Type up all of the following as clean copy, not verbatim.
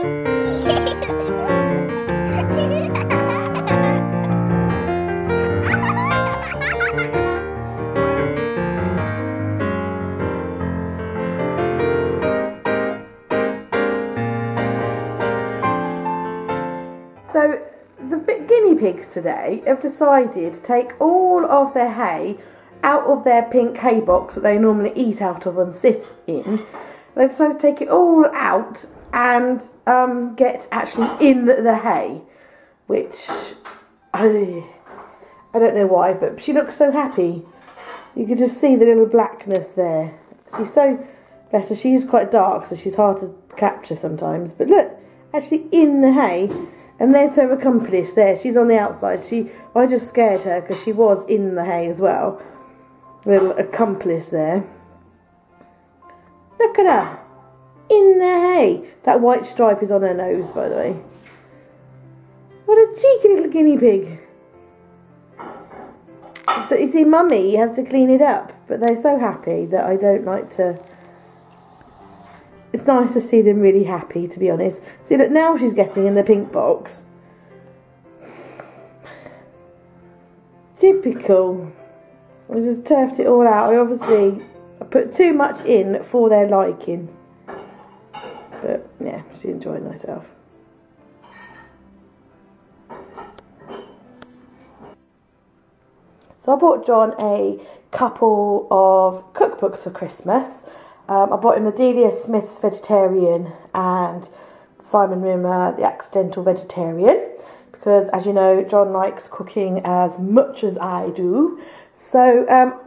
So the guinea pigs today have decided to take all of their hay out of their pink hay box that they normally eat out of and sit in. They've decided to take it all out and get actually in the hay, which I don't know why, but she looks so happy. You can just see the little blackness there. She's so, bless her, she is quite dark, so she's hard to capture sometimes. But look, actually in the hay. And there's her accomplice there. She's on the outside. I just scared her because she was in the hay as well. Little accomplice there. Look at her. In the hay. That white stripe is on her nose, by the way. What a cheeky little guinea pig. But you see, Mummy has to clean it up. But they're so happy that I don't like to... It's nice to see them really happy, to be honest. See that now she's getting in the pink box. Typical. I just turfed it all out. I put too much in for their liking. But yeah, she's enjoying herself. So I bought John a couple of cookbooks for Christmas. I bought him the Delia Smith's Vegetarian and Simon Rimmer the Accidental Vegetarian, because as you know, John likes cooking as much as I do. So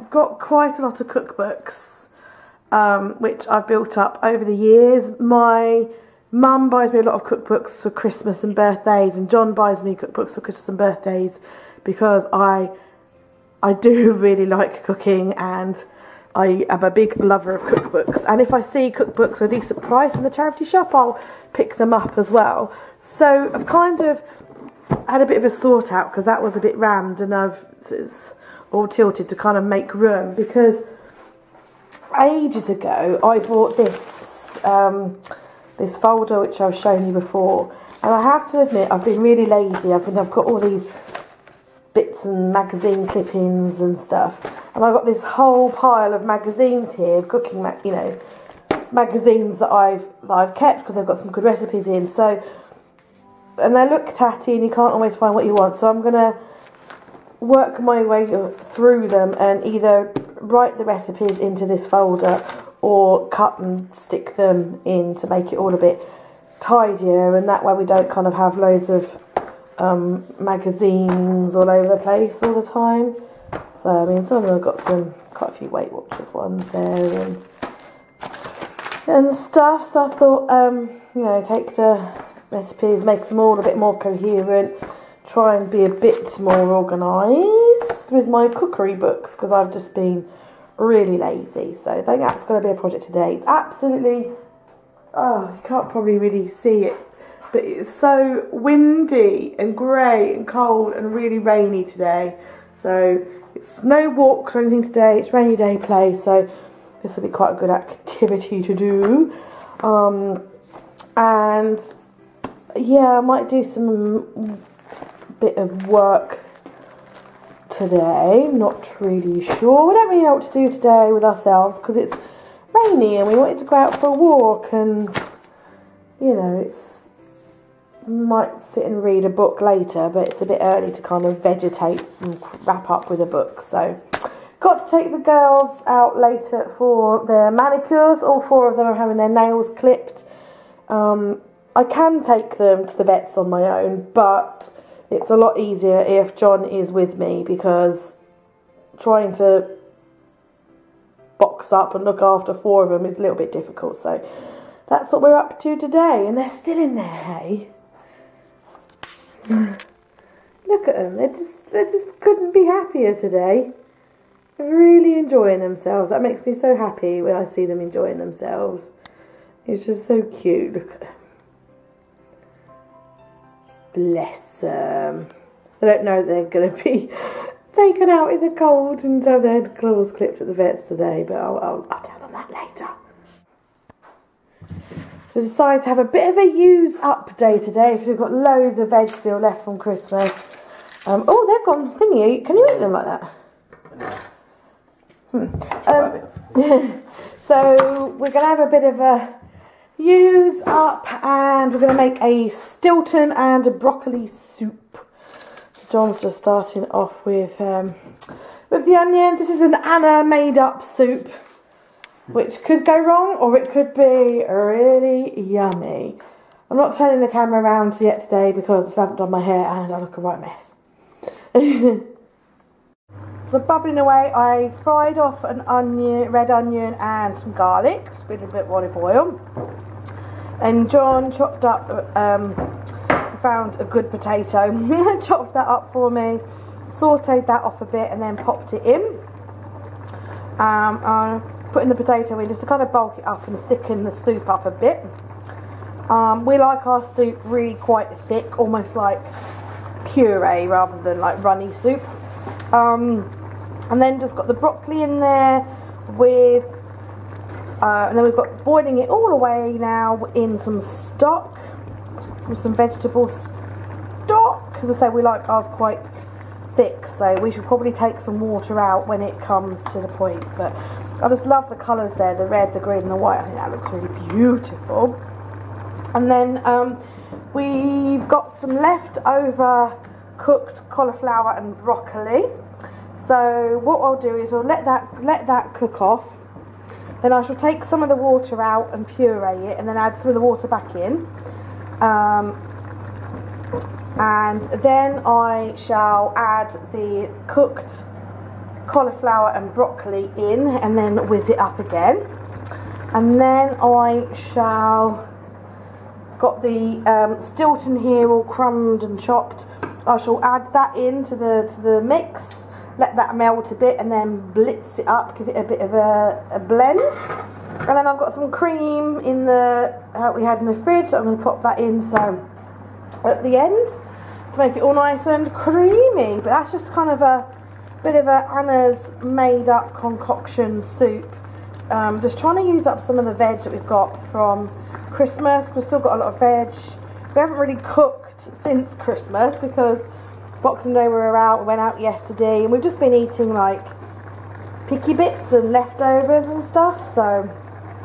got quite a lot of cookbooks which I've built up over the years. My mum buys me a lot of cookbooks for Christmas and birthdays, and John buys me cookbooks for Christmas and birthdays because I do really like cooking, and I am a big lover of cookbooks, and if I see cookbooks at a decent price in the charity shop, I'll pick them up as well. So I've kind of had a bit of a sort out because that was a bit rammed, and it's all tilted to kind of make room, because ages ago I bought this folder which I've shown you before, and I have to admit I've been really lazy. I've got all these bits and magazine clippings and stuff, and I've got this whole pile of magazines here, cooking magazines that I've kept because I've got some good recipes in. So, and they look tatty and you can't always find what you want, so I'm gonna work my way through them and either write the recipes into this folder or cut and stick them in to make it all a bit tidier, and that way we don't kind of have loads of magazines all over the place all the time. So I mean, some of them have got quite a few Weight Watchers ones there and stuff. So I thought, you know, take the recipes, make them all a bit more coherent, try and be a bit more organised with my cookery books, because I've just been really lazy. So I think that's going to be a project today. It's absolutely, oh, you can't probably really see it, but it's so windy and grey and cold and really rainy today. So it's no walks or anything today. It's rainy day play, so this will be quite a good activity to do. And yeah, I might do some bit of work today. Not really sure. We don't really know what to do today with ourselves because it's rainy and we wanted to go out for a walk, and you know, might sit and read a book later, but it's a bit early to kind of vegetate and wrap up with a book. So got to take the girls out later for their manicures. All four of them are having their nails clipped. I can take them to the vets on my own, but it's a lot easier if John is with me, because trying to box up and look after four of them is a little bit difficult. So that's what we're up to today, and they're still in their hay. Look at them, they just couldn't be happier today. They're really enjoying themselves. That makes me so happy when I see them enjoying themselves. It's just so cute. Look at them. Bless them. I don't know if they're going to be taken out in the cold and have their claws clipped at the vets today, but I'll tell them that later. So we decided to have a bit of a use up day today because we've got loads of veg still left from Christmas. Oh, they've gone thingy. Can you eat them like that? So we're going to have a bit of a use up and we're going to make a Stilton and a broccoli soup. So John's just starting off with the onions. This is an Anna made up soup, which could go wrong or it could be really yummy. I'm not turning the camera around yet today because I haven't done my hair and I look a right mess. So bubbling away, I fried off an onion, red onion and some garlic, just with a bit of olive oil. And John chopped up, found a good potato, chopped that up for me, sauteed that off a bit and then popped it in. Putting the potato in just to kind of bulk it up and thicken the soup up a bit. We like our soup really quite thick, almost like puree rather than like runny soup. And then just got the broccoli in there with and then we've got boiling it all away now in some stock, some vegetable stock. As I say, we like ours quite thick, so we should probably take some water out when it comes to the point. But I just love the colours there, the red, the green and the white. I think that looks really beautiful. And then we've got some leftover cooked cauliflower and broccoli. So what I'll do is I'll let that cook off. Then I shall take some of the water out and puree it and then add some of the water back in. And then I shall add the cooked cauliflower and broccoli in and then whiz it up again. And then I shall, got the Stilton here all crumbed and chopped. I shall add that into the mix, let that melt a bit and then blitz it up, give it a bit of a blend. And then I've got some cream in the we had in the fridge, so I'm going to pop that in so at the end to make it all nice and creamy. But that's just kind of a bit of a Anna's made up concoction soup. Just trying to use up some of the veg that we've got from Christmas. We've still got a lot of veg. We haven't really cooked since Christmas because Boxing Day we went out yesterday and we've just been eating like picky bits and leftovers and stuff. So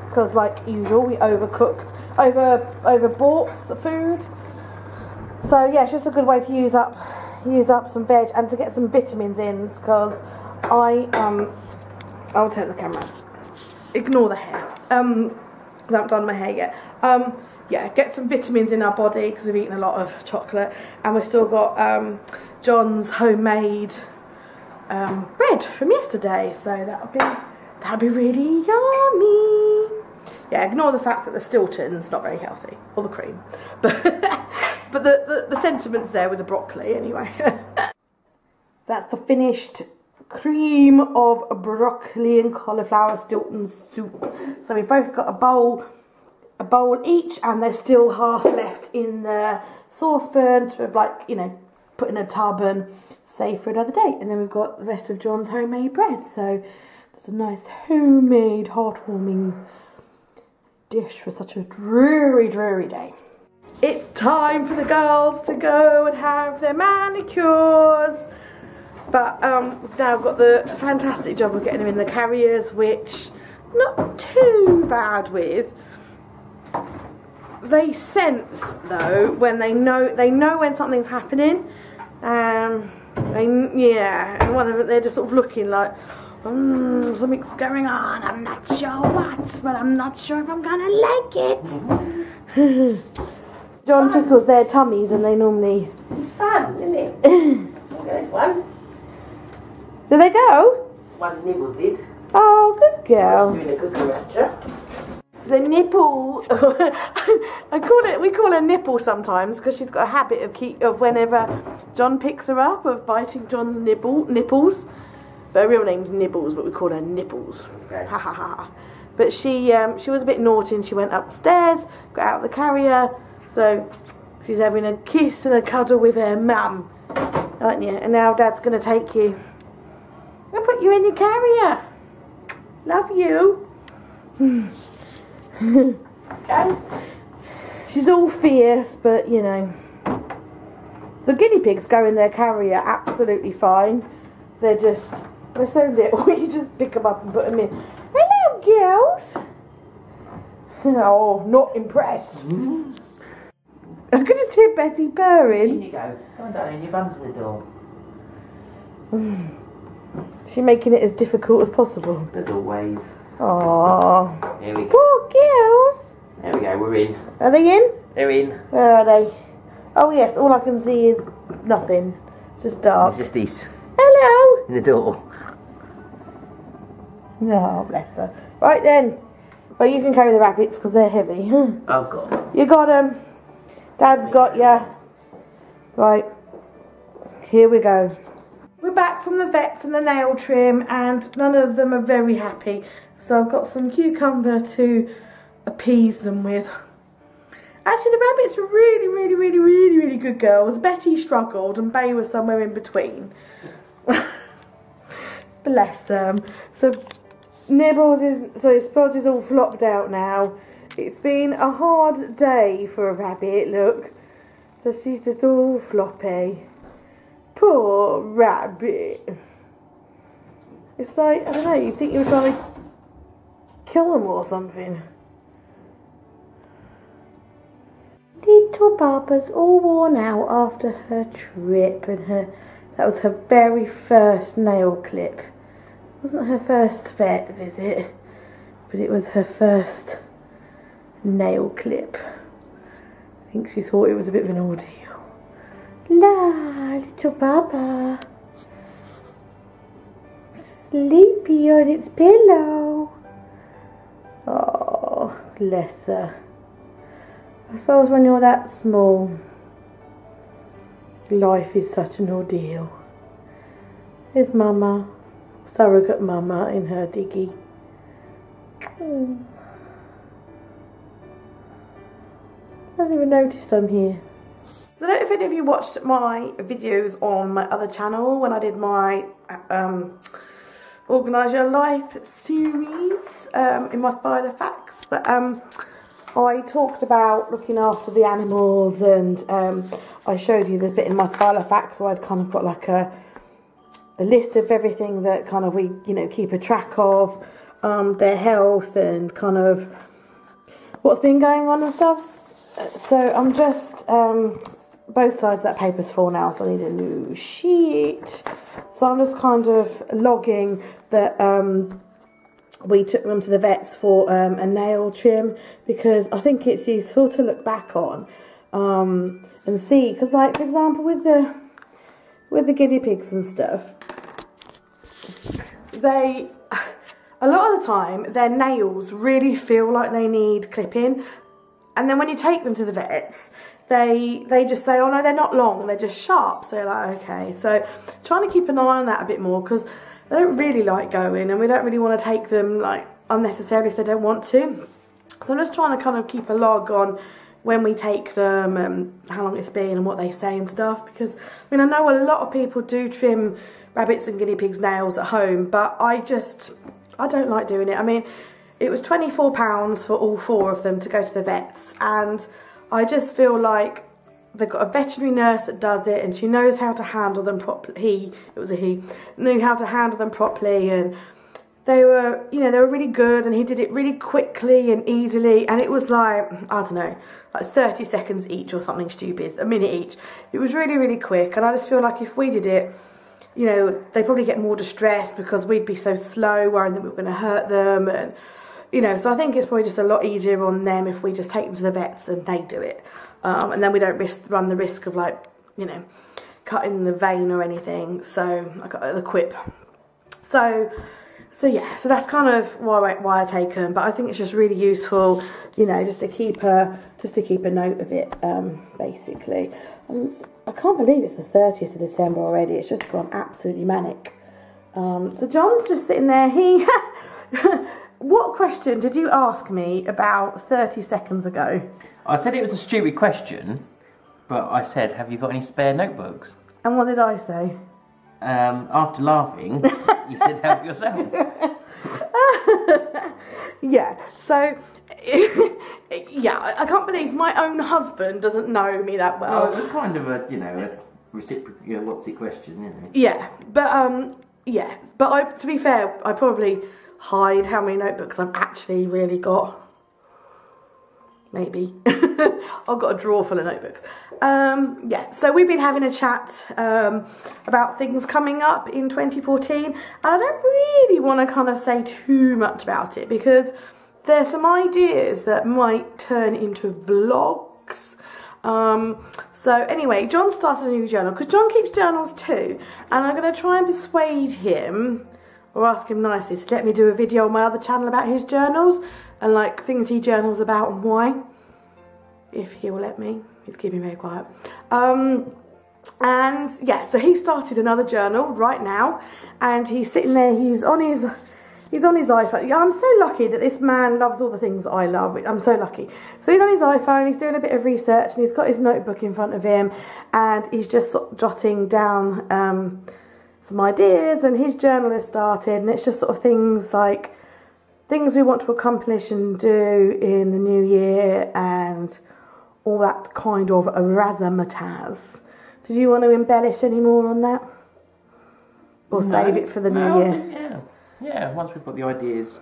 because like usual we overbought the food. So yeah, it's just a good way to use up some veg and to get some vitamins in because I'll turn the camera. Ignore the hair. I haven't done my hair yet. Yeah, get some vitamins in our body because we've eaten a lot of chocolate and we've still got John's homemade bread from yesterday, so that'll be really yummy. Yeah, ignore the fact that the Stilton's not very healthy, or the cream, but the sentiment's there with the broccoli anyway. That's the finished cream of broccoli and cauliflower Stilton soup. So we both got a bowl each, and there's still half left in the saucepan to, like, you know, put in a tub and save for another day. And then we've got the rest of John's homemade bread, so it's a nice homemade heartwarming dish for such a dreary day. It's time for the girls to go and have their manicures, but we've now got the fantastic job of getting them in the carriers, which not too bad with. They sense though when they know when something's happening. Yeah, and one of them, they're just sort of looking like, something's going on. I'm not sure what, but I'm not sure if I'm gonna like it. John tickles their tummies, and they normally. It's fun, isn't it? There's one. Did they go? One nibbles did. Oh, good girl. Doing a cookie rapture. The nipple, we call her nipple sometimes because she's got a habit of whenever John picks her up of biting John's nipples. But her real name's Nibbles, but we call her Nipples. Okay. Ha ha ha. But she was a bit naughty and she went upstairs, got out of the carrier, so she's having a kiss and a cuddle with her mum, aren't you? And now Dad's going to take you. I'll put you in your carrier. Love you. Okay. She's all fierce, but you know. The guinea pigs go in their carrier absolutely fine. They're so little, you just pick them up and put them in. Hello, girls. Oh, not impressed. I could just hear Betty purring. In you go. Come on, darling, your bum's in the door. She's making it as difficult as possible. As always. Aww. Here we go. Poor girls. There we go, we're in. Are they in? They're in. Where are they? Oh yes, all I can see is nothing. It's just dark. It's just these. Hello. In the door. Oh, bless her. Right then. Well, you can carry the rabbits because they're heavy. I've got them. You got them. Dad's got ya. Right. Here we go. We're back from the vets and the nail trim, and none of them are very happy. So I've got some cucumber to appease them with. Actually, the rabbits were really good girls. Betty struggled and Bay was somewhere in between. Bless them. So Nibbles is, so Spod is all flopped out now. It's been a hard day for a rabbit, look. So she's just all floppy. Poor rabbit. It's like, I don't know, you think you were trying to kill them or something. Little Barbara's all worn out after her trip, and that was her very first nail clip. It wasn't her first vet visit, but it was her first nail clip. I think she thought it was a bit of an ordeal. La, little Baba. Sleepy on its pillow. Oh, bless her. I suppose when you're that small, life is such an ordeal. Here's Mama, surrogate Mama in her diggy. Oh. Hasn't even noticed I'm here. I don't know if any of you watched my videos on my other channel when I did my Organise Your Life series in my filofax, but I talked about looking after the animals, and I showed you the bit in my filofax, so I'd kind of got like a list of everything that kind of we, you know, keep a track of, their health and kind of what's been going on and stuff. So I'm just, both sides of that paper's full now, so I need a new sheet. So I'm just kind of logging that we took them to the vets for a nail trim, because I think it's useful to look back on and see, because like for example with the guinea pigs and stuff, a lot of the time their nails really feel like they need clipping, and then when you take them to the vets, they just say, oh no, they're not long, they're just sharp. So you're like, okay. So trying to keep an eye on that a bit more, because they don't really like going, and we don't really want to take them like unnecessarily if they don't want to. So I'm just trying to kind of keep a log on when we take them and how long it's been and what they say and stuff, because I mean, I know a lot of people do trim rabbits and guinea pigs nails at home, but I don't like doing it. I mean, it was £24 for all 4 of them to go to the vets, and I just feel like they've got a veterinary nurse that does it, and she knows how to handle them properly. It was a he, knew how to handle them properly, and they were, you know, they were really good, and he did it really quickly and easily, and it was like, I don't know, like 30 seconds each or something stupid, a minute each. It was really quick, and I just feel like if we did it, you know, they'd probably get more distressed because we'd be so slow, worrying that we were going to hurt them, and you know, so I think it's probably just a lot easier on them if we just take them to the vets and they do it. And then we don't run the risk of, like, you know, cutting the vein or anything. So I got the quip. So yeah, so that's kind of why I take them. But I think it's just really useful, you know, just to keep a note of it, basically. I can't believe it's the 30th of December already. It's just gone absolutely manic. So John's just sitting there. He what question did you ask me about 30 seconds ago? I said it was a stupid question, but I said, have you got any spare notebooks? And what did I say? After laughing, you said help yourself. Yeah, so, yeah, I can't believe my own husband doesn't know me that well. Well, it was kind of a, you know, a reciprocal, you know, what's the question, you know. Yeah, but to be fair, I probably hide how many notebooks I've actually really got. Maybe. I've got a drawer full of notebooks. Yeah, so we've been having a chat about things coming up in 2014, and I don't really want to kind of say too much about it because there's some ideas that might turn into vlogs. So anyway, John started a new journal because John keeps journals too, and I'm going to try and persuade him or ask him nicely to let me do a video on my other channel about his journals and like things he journals about and why, if he will let me. He's keeping very quiet. And yeah, so he started another journal right now, and he's sitting there. He's on his iPhone. Yeah, I'm so lucky that this man loves all the things that I love. I'm so lucky. So he's on his iPhone. He's doing a bit of research, and he's got his notebook in front of him, and he's just sort of jotting down some ideas. And his journal has started, and it's just sort of things like things we want to accomplish and do in the new year and all that kind of razzmatazz. Did you want to embellish any more on that? Or save it for the new year? Yeah, once we've got the ideas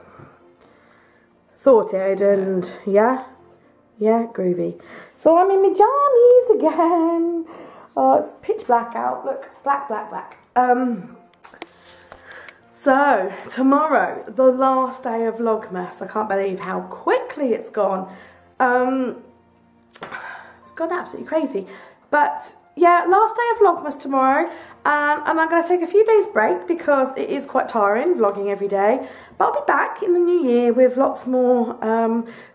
sorted and yeah, groovy. So I'm in my jammies again. Oh, it's pitch black out. Look, black. So, tomorrow, the last day of Vlogmas. I can't believe how quickly it's gone. It's gone absolutely crazy. But, yeah, last day of Vlogmas tomorrow. And I'm going to take a few days break because it is quite tiring, vlogging every day. But I'll be back in the new year with lots more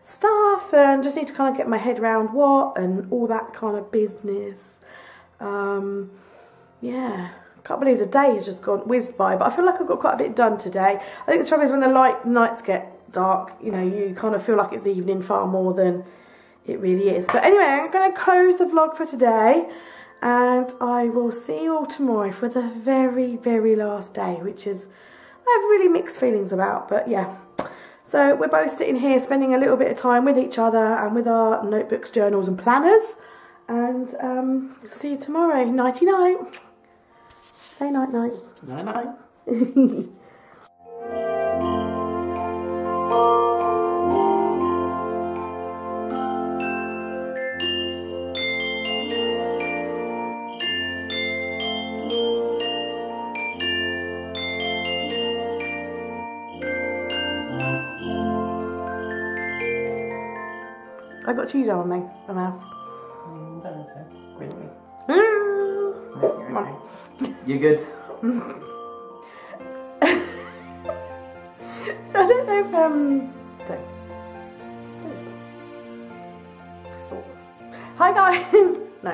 stuff. And just need to kind of get my head around what and all that kind of business. Yeah. Can't believe the day has just whizzed by, but I feel like I've got quite a bit done today. I think the trouble is when the nights get dark, you know, you kind of feel like it's evening far more than it really is. But anyway, I'm going to close the vlog for today, and I will see you all tomorrow for the very, very last day, which is, I have really mixed feelings about, but yeah. So we're both sitting here spending a little bit of time with each other and with our notebooks, journals and planners, and see you tomorrow. Nighty night. Say night night. Night night. I got cheese on me. My mouth. Don't think so. Really? Come on. You're good. I don't know if Hi guys. No.